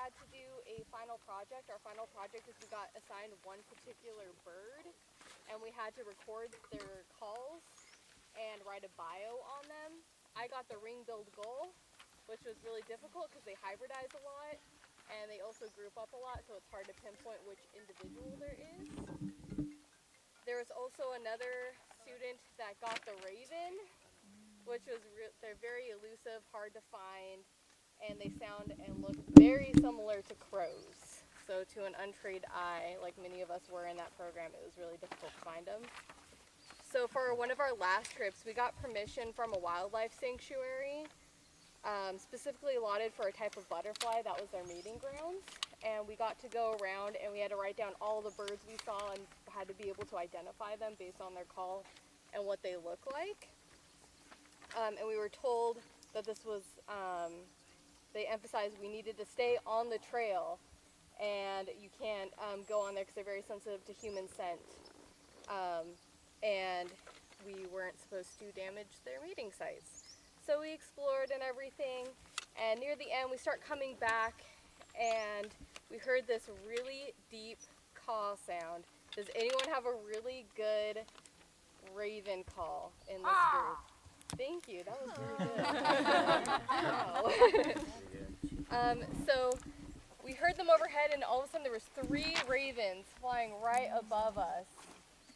had to do a final project. Our final project is we got assigned one particular bird, and we had to record their calls and write a bio on them. I got the ring-billed gull, which was really difficult because they hybridize a lot, and they also group up a lot, so it's hard to pinpoint which individual there is. There was also another student that got the raven, which was they're very elusive, hard to find, and they sound and look very similar to crows. So to an untrained eye, like many of us were in that program, it was really difficult to find them. So for one of our last trips, we got permission from a wildlife sanctuary, specifically allotted for a type of butterfly that was their mating grounds. And we got to go around and we had to write down all the birds we saw and had to be able to identify them based on their call and what they look like. And we were told that this was, they emphasized we needed to stay on the trail and you can't go on there because they're very sensitive to human scent. And we weren't supposed to damage their mating sites. So we explored and everything, and near the end we start coming back and we heard this really deep call sound. Does anyone have a really good raven call in this group? Thank you, that was really good. Wow. So we heard them overhead and all of a sudden there was 3 ravens flying right above us.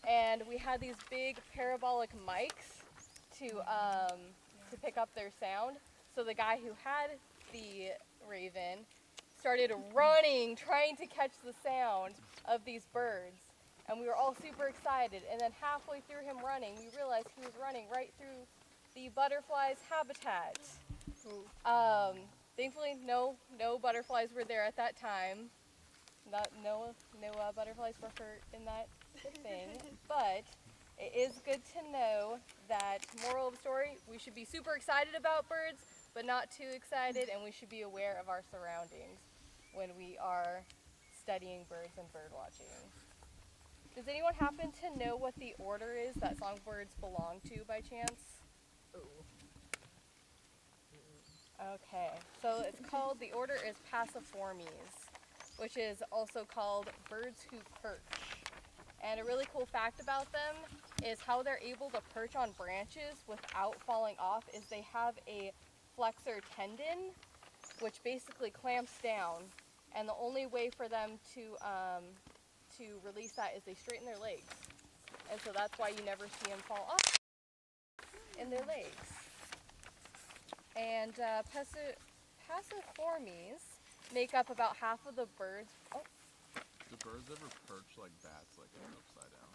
And we had these big parabolic mics to pick up their sound. So the guy who had the raven started running, trying to catch the sound of these birds. And we were all super excited. And then halfway through him running, we realized he was running right through the butterfly's habitat. Thankfully, no butterflies were there at that time. No butterflies were hurt in that thing, but it is good to know that, moral of the story, we should be super excited about birds, but not too excited, and we should be aware of our surroundings when we are studying birds and bird watching. Does anyone happen to know what the order is that songbirds belong to by chance? Okay, so it's called, the order is Passiformes, which is also called birds who perch. And a really cool fact about them is how they're able to perch on branches without falling off is they have a flexor tendon, which basically clamps down. And the only way for them to release that is they straighten their legs. And so that's why you never see them fall off in their legs. And Passiformes make up about half of the birds. Oh. Do birds ever perch like bats, like upside down?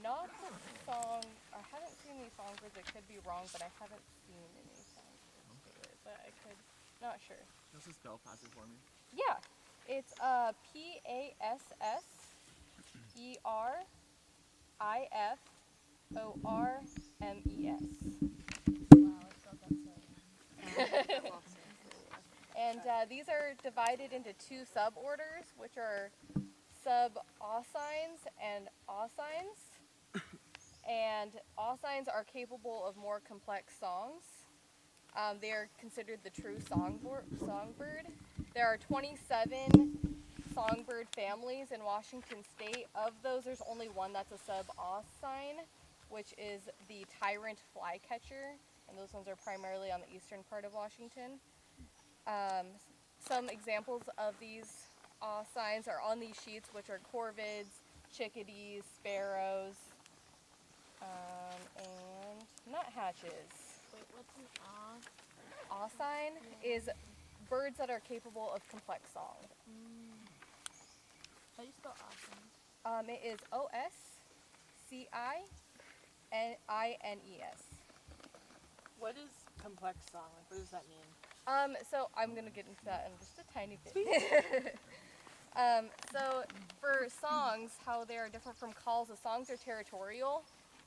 Not the song. I haven't seen any songbirds. I could be wrong, but I haven't seen any songbirds. But I could, not sure. Can you spell Passiformes? Yeah, it's P-A-S-S-E-R-I-F-O-R-M-E-S. Wow, I spelled that so. And these are divided into 2 suborders, which are sub-aucines and aucines. And aucines are capable of more complex songs. They are considered the true songbird. There are 27 songbird families in Washington State. Of those, there's only one that's a sub-aucine, which is the tyrant flycatcher. And those ones are primarily on the eastern part of Washington. Some examples of these aucines are on these sheets, which are corvids, chickadees, sparrows, and nuthatches. Wait, what's an Aucine is birds that are capable of complex song. How do you spell awesome? It is O-S-C-I-N-I-N-E-S. What is complex song? Like, what does that mean? So I'm going to get into that in just a tiny bit. So for songs, how they are different from calls, the songs are territorial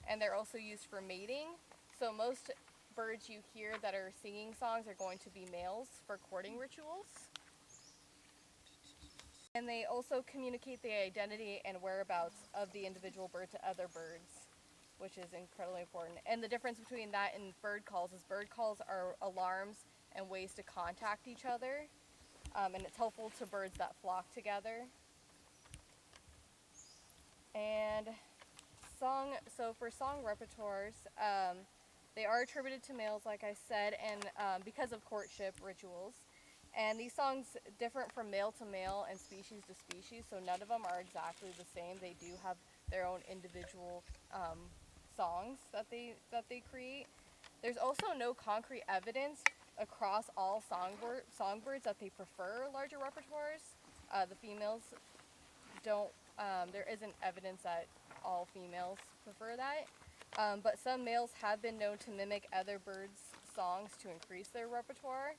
and they're also used for mating. So most birds you hear that are singing songs are going to be males for courting rituals. And they also communicate the identity and whereabouts of the individual bird to other birds, which is incredibly important. And the difference between that and bird calls is bird calls are alarms and ways to contact each other. and it's helpful to birds that flock together. And so for song repertoires, they are attributed to males, like I said, and because of courtship rituals. And these songs differ from male to male and species to species, so none of them are exactly the same. They do have their own individual songs that they create. There's also no concrete evidence across all songbirds that they prefer larger repertoires. The females don't. There isn't evidence that all females prefer that. But some males have been known to mimic other birds' songs to increase their repertoire.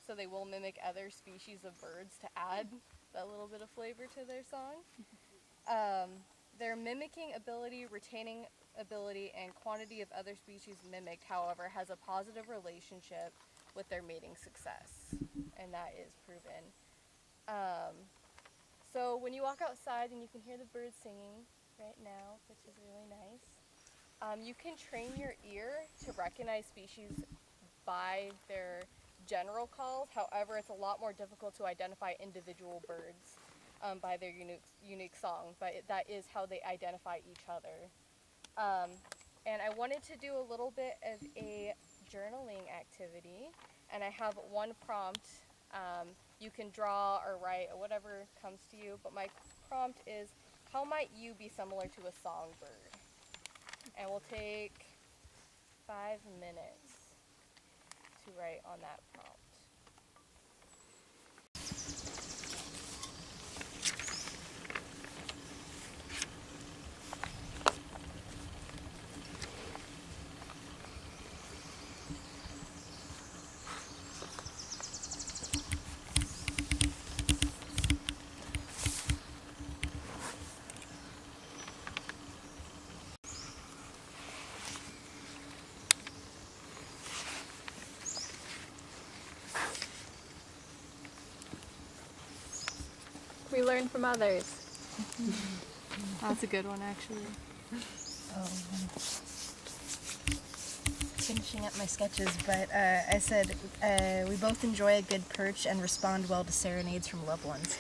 So they will mimic other species of birds to add that little bit of flavor to their song. Their mimicking ability, retaining ability, and quantity of other species mimicked, however, has a positive relationship with their mating success, and that is proven. So when you walk outside and you can hear the birds singing right now, which is really nice, you can train your ear to recognize species by their general calls. However, it's a lot more difficult to identify individual birds by their unique song, but that is how they identify each other. And I wanted to do a little bit of a journaling activity, and I have one prompt. You can draw or write or whatever comes to you, but my prompt is, how might you be similar to a songbird? And we'll take 5 minutes to write on that prompt. We learn from others. That's a good one, actually. Finishing up my sketches, but I said we both enjoy a good perch and respond well to serenades from loved ones.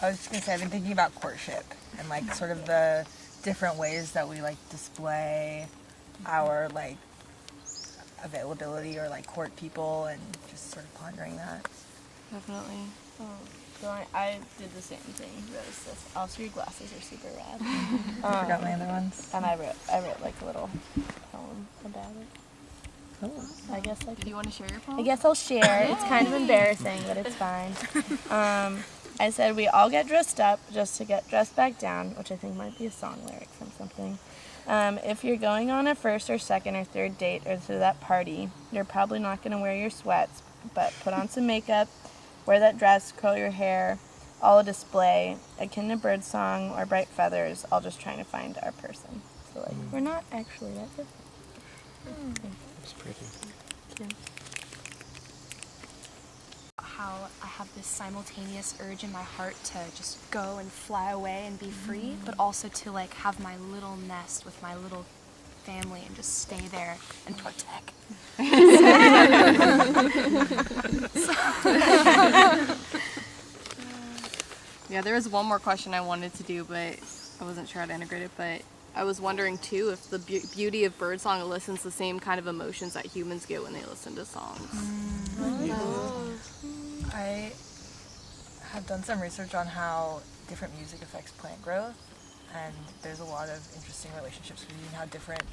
I was just gonna say, I've been thinking about courtship and like sort of the different ways that we like display our like availability or like court people, and just sort of pondering that. Definitely. I did the same thing. That was just, also your glasses are super rad. I forgot my other ones. And I wrote like a little poem about it. Oh. I guess Do you want to share your poem? I guess I'll share. It's kind of embarrassing, but it's fine. I said, we all get dressed up just to get dressed back down, which I think might be a song lyric from something. If you're going on a first or second or third date or to that party, you're probably not going to wear your sweats, but put on some makeup, wear that dress, curl your hair, all a display, akin to birdsong or bright feathers, all just trying to find our person. So, like, we're not actually that different. That's pretty. How I have this simultaneous urge in my heart to just go and fly away and be free, but also to like have my little nest with my little family and just stay there and protect. Yeah, there was one more question I wanted to do, but I wasn't sure how to integrate it. But I was wondering too if the beauty of birdsong elicits the same kind of emotions that humans get when they listen to songs. I have done some research on how different music affects plant growth, and there's a lot of interesting relationships between how different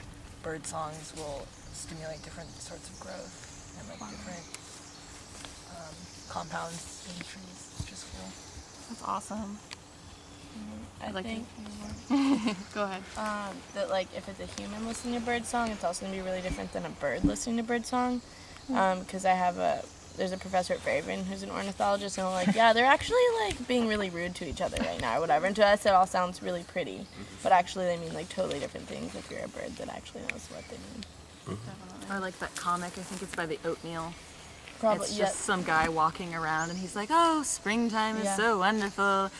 bird songs will stimulate different sorts of growth and like different compounds in trees, which is cool. That's awesome. I like think Go ahead. that like if it's a human listening to bird song, it's also gonna be really different than a bird listening to bird song. Because there's a professor at Fairhaven who's an ornithologist, and I'm like, yeah, they're actually like being really rude to each other right now or whatever. And to us, it all sounds really pretty, but actually they mean like totally different things if you're a bird that actually knows what they mean. Or like that comic, I think it's by the Oatmeal. Probably, It's just some guy walking around and he's like, oh, springtime is so wonderful.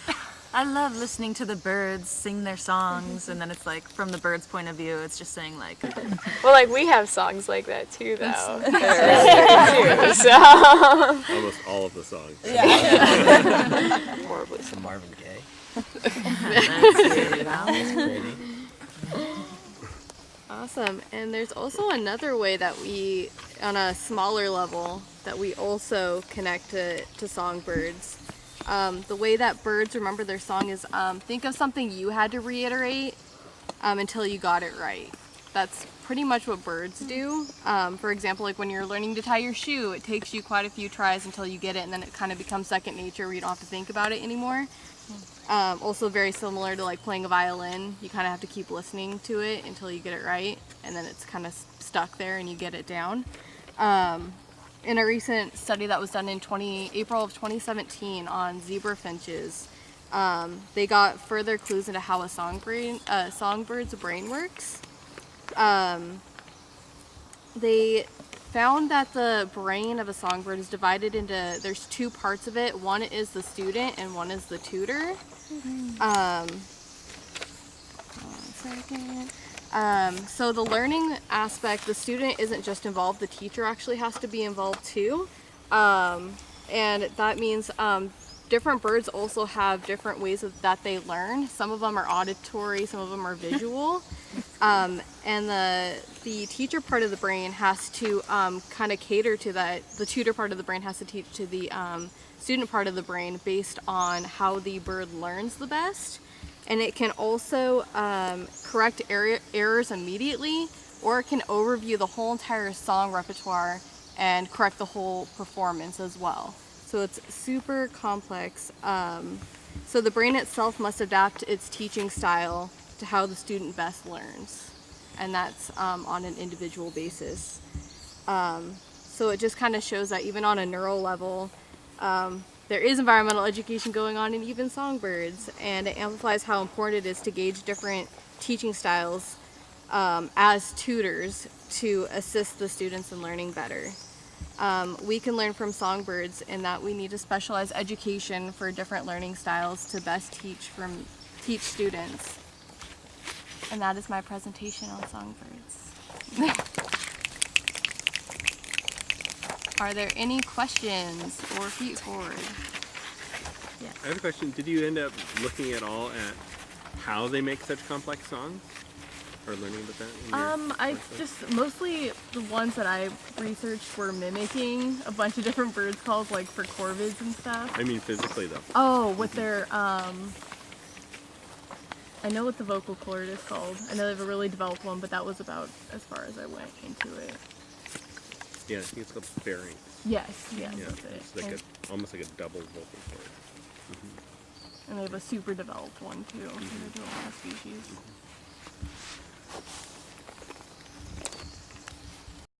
I love listening to the birds sing their songs, and then it's like from the birds' point of view, it's just saying like, Well, like we have songs like that too, though. Almost all of the songs. Horribly. Some Marvin Gaye. that's Pretty. Awesome. And there's also another way that we, on a smaller level, that we also connect to songbirds. The way that birds remember their song is think of something you had to reiterate until you got it right. That's pretty much what birds do. For example, like when you're learning to tie your shoe, it takes you quite a few tries until you get it, and then it kind of becomes second nature where you don't have to think about it anymore. Also very similar to like playing a violin. You kind of have to keep listening to it until you get it right, and then it's kind of stuck there and you get it down. In a recent study that was done in April of 2017 on zebra finches, they got further clues into how a songbird's brain works. They found that the brain of a songbird is divided into, there's two parts of it. One is the student and one is the tutor. Hold on a second. So the learning aspect, the student isn't just involved, the teacher actually has to be involved too. And that means different birds also have different ways that they learn. Some of them are auditory, some of them are visual. And the teacher part of the brain has to kind of cater to that. The tutor part of the brain has to teach to the student part of the brain based on how the bird learns the best. And it can also correct errors immediately, or it can overview the whole entire song repertoire and correct the whole performance as well. So it's super complex. So the brain itself must adapt its teaching style to how the student best learns, and that's on an individual basis. So it just kind of shows that even on a neural level, there is environmental education going on in even songbirds, and it amplifies how important it is to gauge different teaching styles as tutors to assist the students in learning better. We can learn from songbirds in that we need to specialize education for different learning styles to best teach students. And that is my presentation on songbirds. Are there any questions or feet forward? Yes. I have a question. Did you end up looking at all at how they make such complex songs? Or learning about that? I just, mostly the ones that I researched were mimicking a bunch of different birds calls, like for corvids and stuff. I mean physically though. Oh, with their, I know what the vocal cord is called. I know they have a really developed one, but that was about as far as I went into it. Yeah, I think it's called pharynx. Yes, Yeah, that's it. it's like almost like a double vocal cord. And they have a super developed one too, compared to a lot of species.